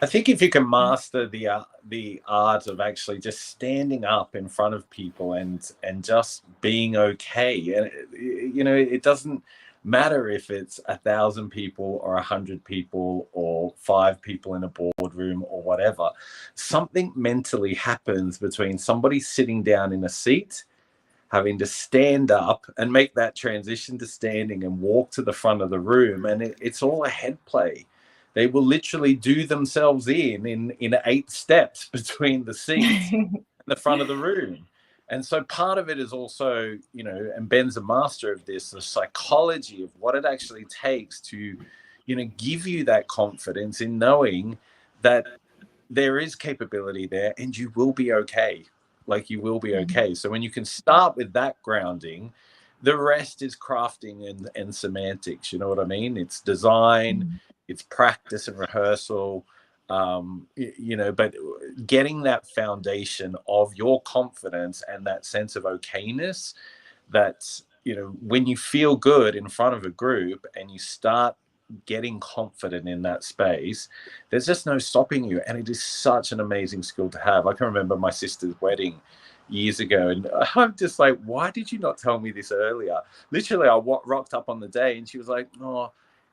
I think if you can master the art of actually just standing up in front of people and just being okay, and it doesn't matter if it's 1,000 people or 100 people or 5 people in a boardroom or whatever. Something mentally happens between somebody sitting down in a seat, having to stand up and make that transition to standing and walk to the front of the room, and it's all a head play. They will literally do themselves in 8 steps between the seats and the front of the room. And so part of it is also, and Ben's a master of this, the psychology of what it actually takes to, give you that confidence in knowing that there is capability there and you will be okay. Like, you will be okay. So when you can start with that grounding, the rest is crafting and semantics. You know what I mean? It's design, it's practice and rehearsal, but getting that foundation of your confidence and that sense of okayness, that, when you feel good in front of a group and you start getting confident in that space, there's just no stopping you. And it is such an amazing skill to have. I can remember my sister's wedding years ago, and I'm just like, why did you not tell me this earlier? Literally, I rocked up on the day and she was like, oh,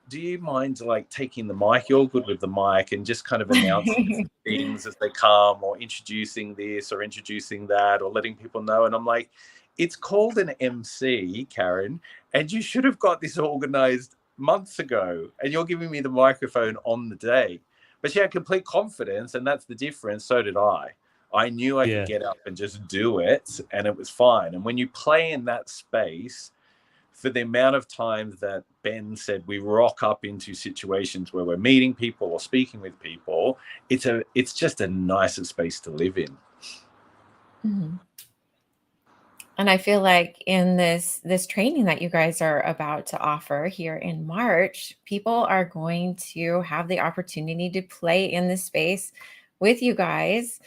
do you mind taking the mic? You're good with the mic, and just kind of announcing things as they come, or introducing this or introducing that, or letting people know. And I'm like, it's called an MC, Karen, and you should have got this organized months ago, and you're giving me the microphone on the day. But she had complete confidence, and that's the difference. So did I. I knew I could get up and just do it, and it was fine. And when you play in that space, for the amount of times that Ben said we rock up into situations where we're meeting people or speaking with people, it's just a nicer space to live in. Mm-hmm. And I feel like in this training that you guys are about to offer here in March, people are going to have the opportunity to play in this space with you guys,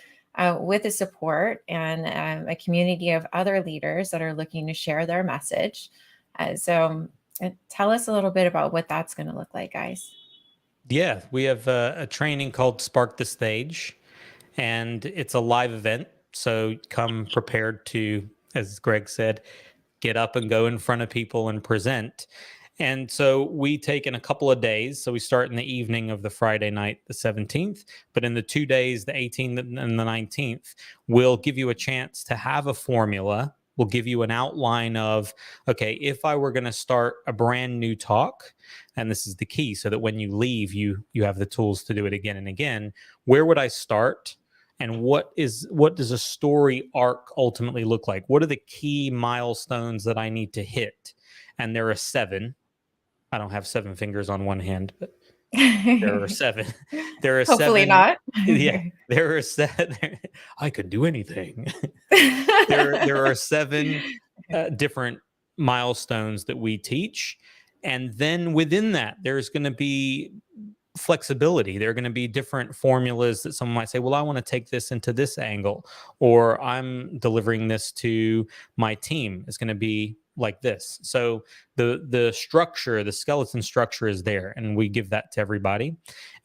with the support and a community of other leaders that are looking to share their message. So tell us a little bit about what that's going to look like, guys. Yeah, we have a training called Spark the Stage, and it's a live event. So come prepared to as Greg said, get up and go in front of people and present. And so we take in a couple of days. So we start in the evening of the Friday night, the 17th, but in the 2 days, the 18th and the 19th, we'll give you a chance to have a formula. We'll give you an outline of, okay, if I were going to start a brand new talk, and this is the key, so that when you leave, you have the tools to do it again and again, where would I start? And what does a story arc ultimately look like? What are the key milestones that I need to hit? And there are 7. I don't have 7 fingers on one hand, but there are 7. There are Hopefully 7. not. Yeah, there are 7. I could do anything. There are 7 different milestones that we teach, and then within that, there's going to be flexibility. There are going to be different formulas that someone might say, well, I want to take this into this angle, or I'm delivering this to my team. It's going to be like this. So the structure, the skeleton structure is there, and we give that to everybody.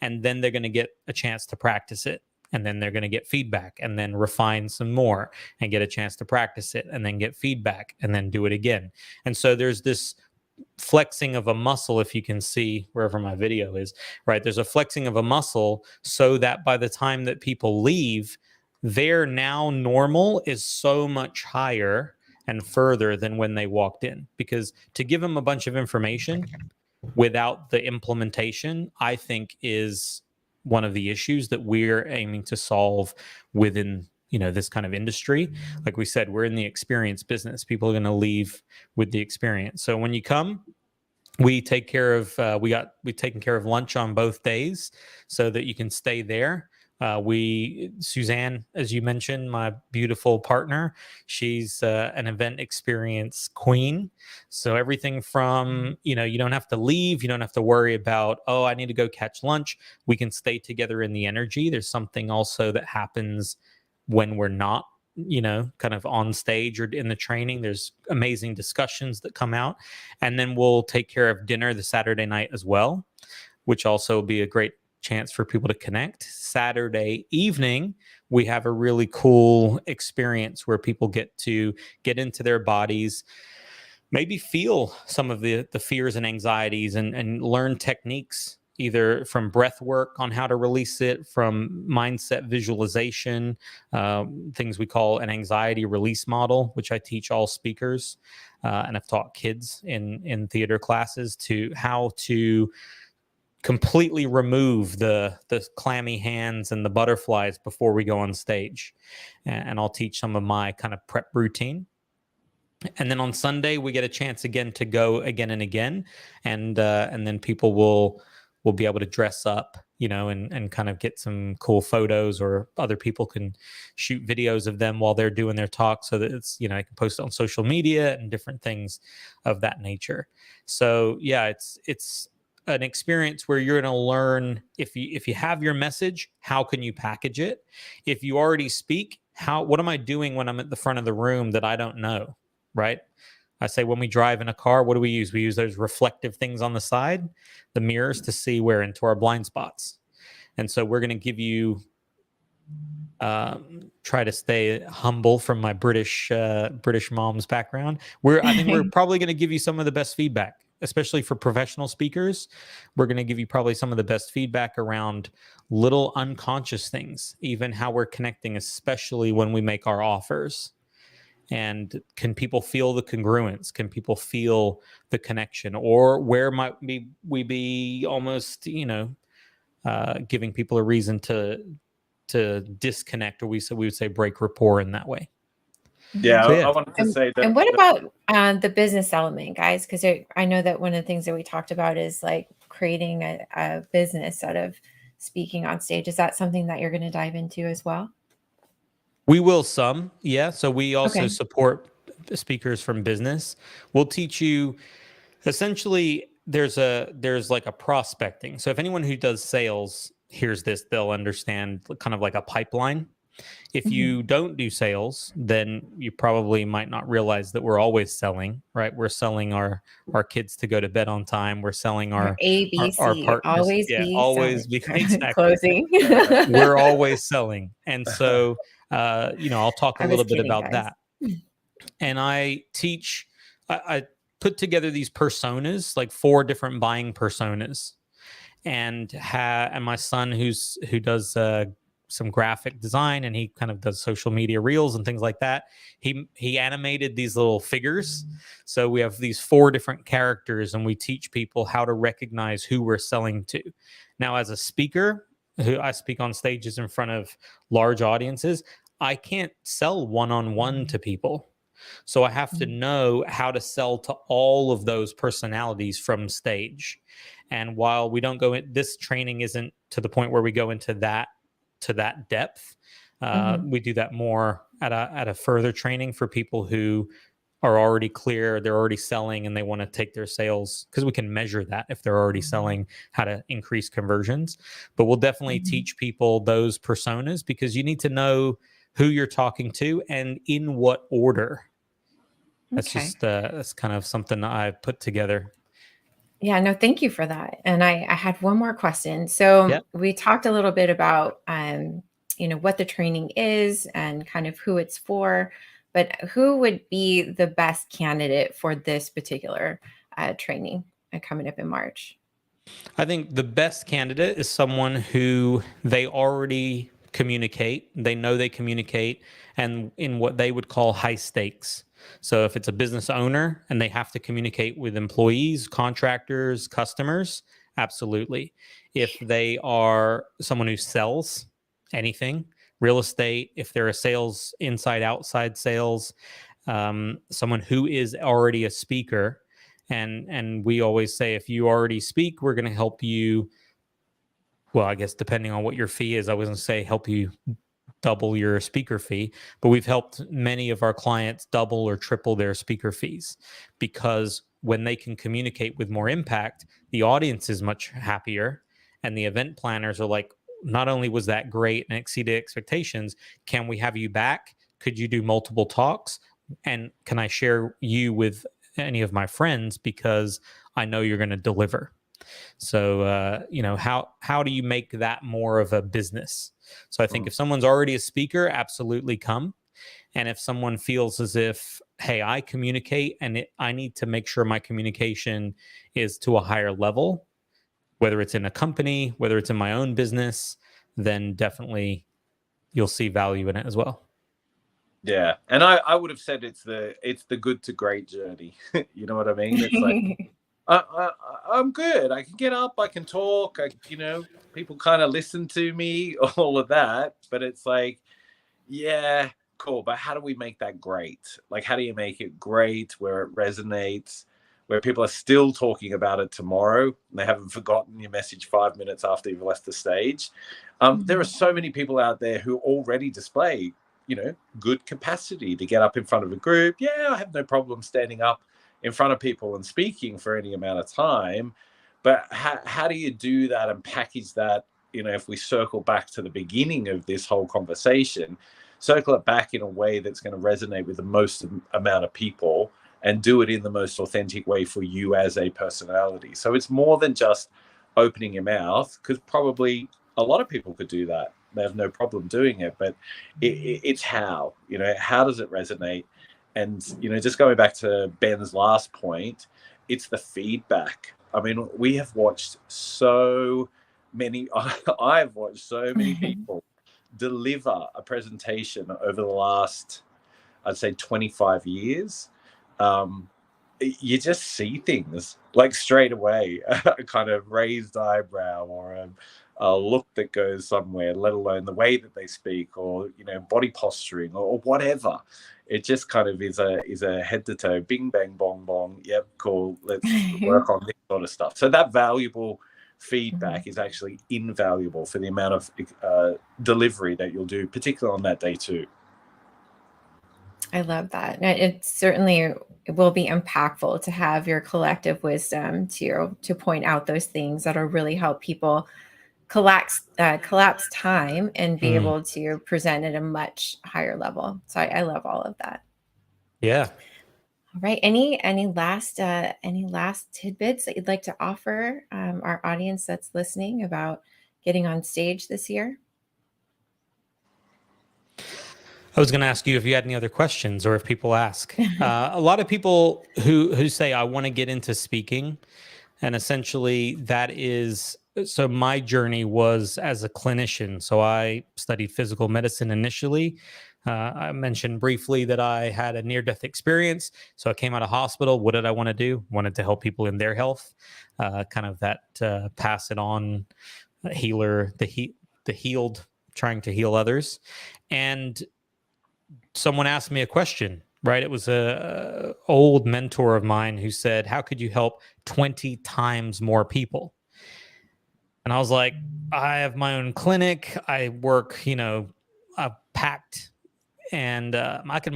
And then they're going to get a chance to practice it. And then they're going to get feedback and then refine some more and get a chance to practice it and then get feedback and then do it again. And so there's this flexing of a muscle, if you can see wherever my video is, right? There's a flexing of a muscle so that by the time that people leave, their now normal is so much higher and further than when they walked in. Because to give them a bunch of information without the implementation, I think is one of the issues that we're aiming to solve within this kind of industry. Like we said, we're in the experience business. People are going to leave with the experience. So when you come, we take care of we've taken care of lunch on both days so that you can stay there. Suzanne, as you mentioned, my beautiful partner, she's an event experience queen. So everything from, you don't have to leave. You don't have to worry about, oh, I need to go catch lunch. We can stay together in the energy. There's something also that happens when we're not, kind of on stage or in the training. There's amazing discussions that come out. And then we'll take care of dinner the Saturday night as well, which also will be a great chance for people to connect. Saturday evening, we have a really cool experience where people get to get into their bodies, maybe feel some of the fears and anxieties and learn techniques, either from breath work on how to release it, from mindset visualization, things we call an anxiety release model, which I teach all speakers, and I've taught kids in theater classes to how to completely remove the clammy hands and the butterflies before we go on stage. And I'll teach some of my kind of prep routine. And then on Sunday, we get a chance again to go again and again. And then people will be able to dress up, and kind of get some cool photos, or other people can shoot videos of them while they're doing their talk so that it's, I can post it on social media and different things of that nature. So yeah, it's an experience where you're going to learn, if you have your message, how can you package it? If you already speak, what am I doing when I'm at the front of the room that I don't know, right? I say when we drive in a car, what do we use? We use those reflective things on the side, the mirrors, to see where into our blind spots. And so we're going to give you, try to stay humble from my British mom's background. I think we're probably going to give you some of the best feedback, especially for professional speakers. We're going to give you probably some of the best feedback around little unconscious things, even how we're connecting, especially when we make our offers. And can people feel the congruence? Can people feel the connection? Or where might we be almost, giving people a reason to disconnect, or we would say break rapport in that way. Yeah, I wanted to say that. And what about the business element, guys? Because I know that one of the things that we talked about is like creating a business out of speaking on stage. Is that something that you're going to dive into as well? We will some, yeah. So we also support speakers from business. We'll teach you, essentially, there's like a prospecting. So if anyone who does sales hears this, they'll understand kind of like a pipeline. If you don't do sales, then you probably might not realize that we're always selling, right? We're selling our kids to go to bed on time. We're selling our ABC, our partners. always be exactly. closing. We're always selling. And so, I'll talk a little bit about that. and I teach. I put together these personas, like 4 different buying personas, and my son who does some graphic design, and he kind of does social media reels and things like that. He animated these little figures, so we have these 4 different characters, and we teach people how to recognize who we're selling to. Now, as a speaker, who I speak on stages in front of large audiences, I can't sell one-on-one to people. So I have to know how to sell to all of those personalities from stage. And while we don't go in, this training isn't to the point where we go into that depth. We do that more at a further training for people who are already clear, they're already selling, and they want to take their sales, because we can measure that if they're already selling, how to increase conversions. But we'll definitely teach people those personas, because you need to know who you're talking to and in what order. That's just that's kind of something that I put together. Yeah, no, thank you for that. And I had one more question. So we talked a little bit about, what the training is and kind of who it's for, but who would be the best candidate for this particular training coming up in March? I think the best candidate is someone who they already communicate, they know they communicate, and in what they would call high stakes. So if it's a business owner and they have to communicate with employees, contractors, customers, absolutely. If they are someone who sells anything, real estate, if they're a sales, inside, outside sales, someone who is already a speaker. And we always say, if you already speak, we're going to help you. Well, I guess depending on what your fee is, I wasn't say help you double your speaker fee, but we've helped many of our clients double or triple their speaker fees, because when they can communicate with more impact, the audience is much happier, and the event planners are like, not only was that great and exceeded expectations, can we have you back? Could you do multiple talks? And can I share you with any of my friends, because I know you're going to deliver. So, how do you make that more of a business? So I think if someone's already a speaker, absolutely come. And if someone feels as if, hey, I communicate and I need to make sure my communication is to a higher level, whether it's in a company, whether it's in my own business, then definitely you'll see value in it as well. Yeah, and I would have said it's the good to great journey. You know what I mean? It's like I'm good. I can get up. I can talk. People kind of listen to me. All of that, but it's like, yeah, cool. But how do we make that great? Like, how do you make it great where it resonates, where people are still talking about it tomorrow and they haven't forgotten your message 5 minutes after you've left the stage? There are so many people out there who already display good capacity to get up in front of a group. Yeah, I have no problem standing up in front of people and speaking for any amount of time. But how do you do that and package that? If we circle back to the beginning of this whole conversation, circle it back in a way that's going to resonate with the most amount of people, and do it in the most authentic way for you as a personality. So it's more than just opening your mouth, because probably a lot of people could do that. They have no problem doing it, but it's how does it resonate? And just going back to Ben's last point, it's the feedback. I mean, we have watched so many I've watched so many people deliver a presentation over the last, I'd say, 25 years. You just see things like straight away, a kind of raised eyebrow, or a look that goes somewhere, let alone the way that they speak, or body posturing, or whatever. It just kind of is a head to toe, bing bang bong bong. Yep, cool. Let's work on this sort of stuff. So that valuable feedback is actually invaluable for the amount of delivery that you'll do, particularly on that day too. I love that. It certainly will be impactful to have your collective wisdom to point out those things that'll really help people collapse time and be able to present at a much higher level. So I love all of that. Yeah. All right. Any last tidbits that you'd like to offer our audience that's listening about getting on stage this year? I was going to ask you if you had any other questions or if people ask. A lot of people who say, I want to get into speaking. And essentially that is, so my journey was as a clinician. So I studied physical medicine initially. I mentioned briefly that I had a near-death experience. So I came out of hospital. What did I want to do? Wanted to help people in their health, kind of that pass it on healer, the healed, trying to heal others. And someone asked me a question, right? It was a old mentor of mine who said, how could you help 20 times more people? And I was like, I have my own clinic. I work, packed, and I could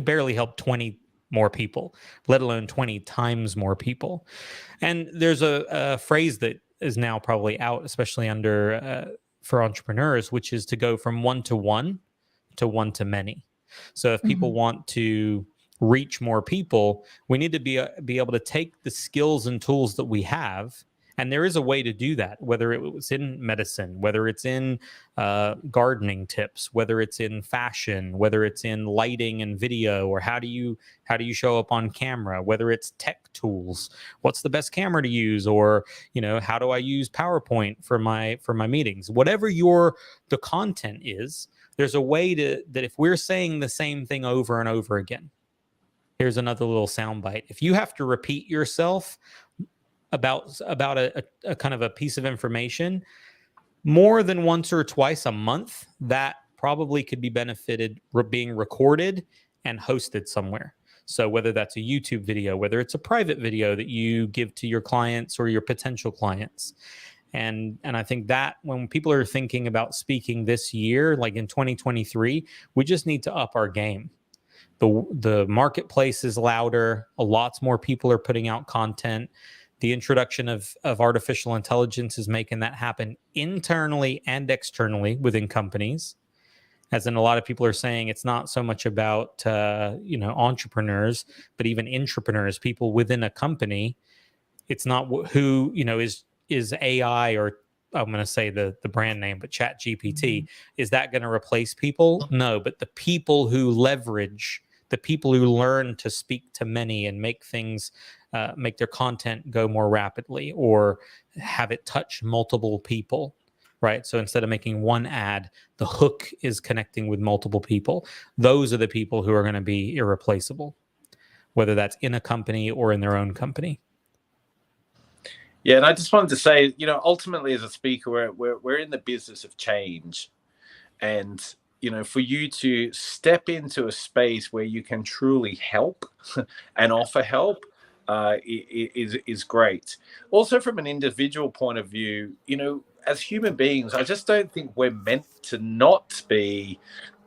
barely help 20 more people, let alone 20 times more people. And there's a phrase that is now probably out, especially for entrepreneurs, which is to go from one to one to many. So if people want to reach more people, we need to be able to take the skills and tools that we have. And there is a way to do that, whether it was in medicine, whether it's in gardening tips, whether it's in fashion, whether it's in lighting and video, or how do you show up on camera, whether it's tech tools, what's the best camera to use, or how do I use PowerPoint for my meetings, whatever the content is. There's a way that if we're saying the same thing over and over again, here's another little soundbite. If you have to repeat yourself about a kind of a piece of information more than once or twice a month, that probably could be being recorded and hosted somewhere. So whether that's a YouTube video, whether it's a private video that you give to your clients or your potential clients. And I think that when people are thinking about speaking this year, like in 2023, we just need to up our game. The marketplace is louder. Lots more people are putting out content. The introduction of artificial intelligence is making that happen internally and externally within companies. As in, a lot of people are saying it's not so much about entrepreneurs, but even intrapreneurs, people within a company. It's not who is AI, or I'm going to say the brand name, but Chat GPT. Is that going to replace people? No, but the people who leverage, the people who learn to speak to many and make things, make their content go more rapidly or have it touch multiple people, right? So instead of making one ad, the hook is connecting with multiple people. Those are the people who are going to be irreplaceable, whether that's in a company or in their own company. Yeah, and I just wanted to say, ultimately as a speaker, we're in the business of change. And, for you to step into a space where you can truly help and offer help is great. Also, from an individual point of view, as human beings, I just don't think we're meant to not be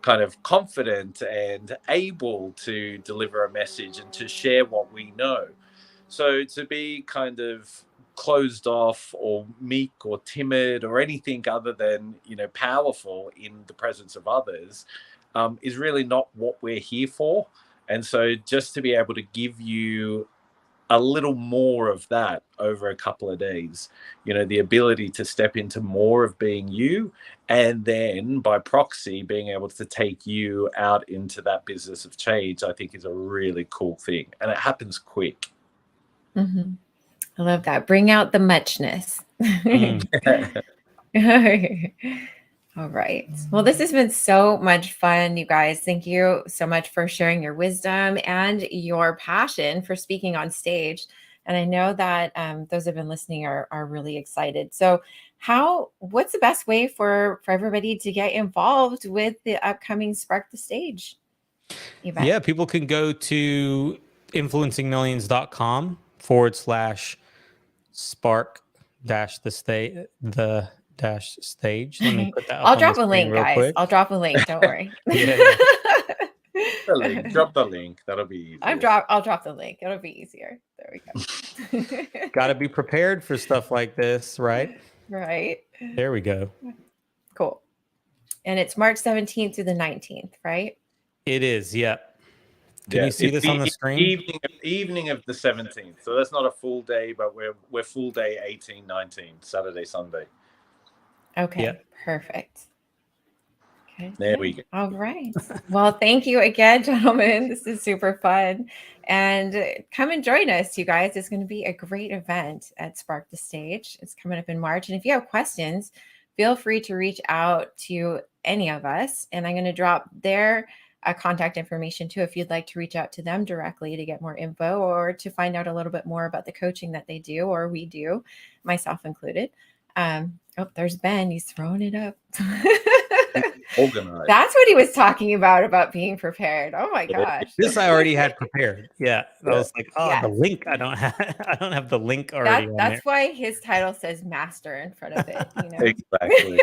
kind of confident and able to deliver a message and to share what we know. So to be kind of closed off or meek or timid or anything other than powerful in the presence of others is really not what we're here for. And so just to be able to give you a little more of that over a couple of days, the ability to step into more of being you, and then by proxy being able to take you out into that business of change, I think is a really cool thing, and it happens quick. I love that. Bring out the muchness. All right. Well, this has been so much fun, you guys. Thank you so much for sharing your wisdom and your passion for speaking on stage. And I know that those who have been listening are really excited. So what's the best way for everybody to get involved with the upcoming Spark the Stage event? Yeah, people can go to influencingmillions.com/spark the stage. Let me put that up I'll on drop the a screen link, real guys. quick. I'll drop a link. Don't worry. Drop the link. That'll be easier. I'll drop the link. It'll be easier. There we go. Got to be prepared for stuff like this, right? Right. There we go. Cool. And it's March 17th through the 19th, right? It is. Yep. Can you see this on the screen? Evening of the 17th. So that's not a full day, but we're full day 18, 19, Saturday, Sunday. Okay. Yep. Perfect. There we go. All right. Well, thank you again, gentlemen. This is super fun. And come and join us, you guys. It's going to be a great event at Spark the Stage. It's coming up in March. And if you have questions, feel free to reach out to any of us. And I'm going to drop their contact information too, if you'd like to reach out to them directly to get more info or to find out a little bit more about the coaching that they do or we do, myself included. There's Ben. He's throwing it up. Organized. That's what he was talking about being prepared. Oh my gosh. This I already had prepared. Yeah. I was like, Yes. the link. I don't have the link already. That's why his title says master in front of it. You know? Exactly.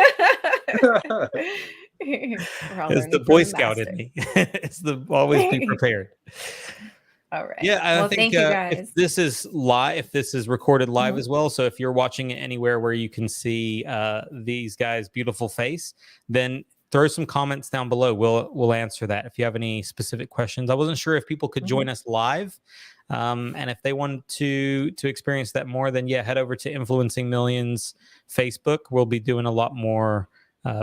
It's the Boy Scout in me. It's the always be prepared. All right. Yeah, I think thank you guys. if this is live, if this is recorded live as well, so if you're watching it anywhere where you can see these guys' beautiful face, then throw some comments down below. We'll answer that. If you have any specific questions, I wasn't sure if people could join us live, and if they wanted to experience that more, then head over to Influencing Millions Facebook. We'll be doing a lot more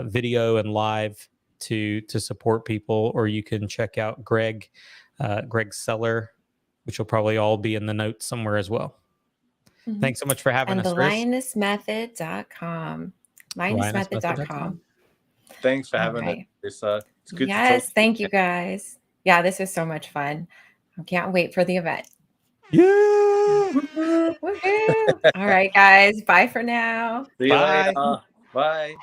video and live to support people, or you can check out Greg's Seller, which will probably all be in the notes somewhere as well. Thanks so much for having us, And Chris. lionessmethod.com. Lionessmethod.com. Thanks for having it. It's good to talk. Yes, thank you guys. Yeah, this was so much fun. I can't wait for the event. Yeah. Woohoo. All right, guys. Bye for now. See you later. Bye.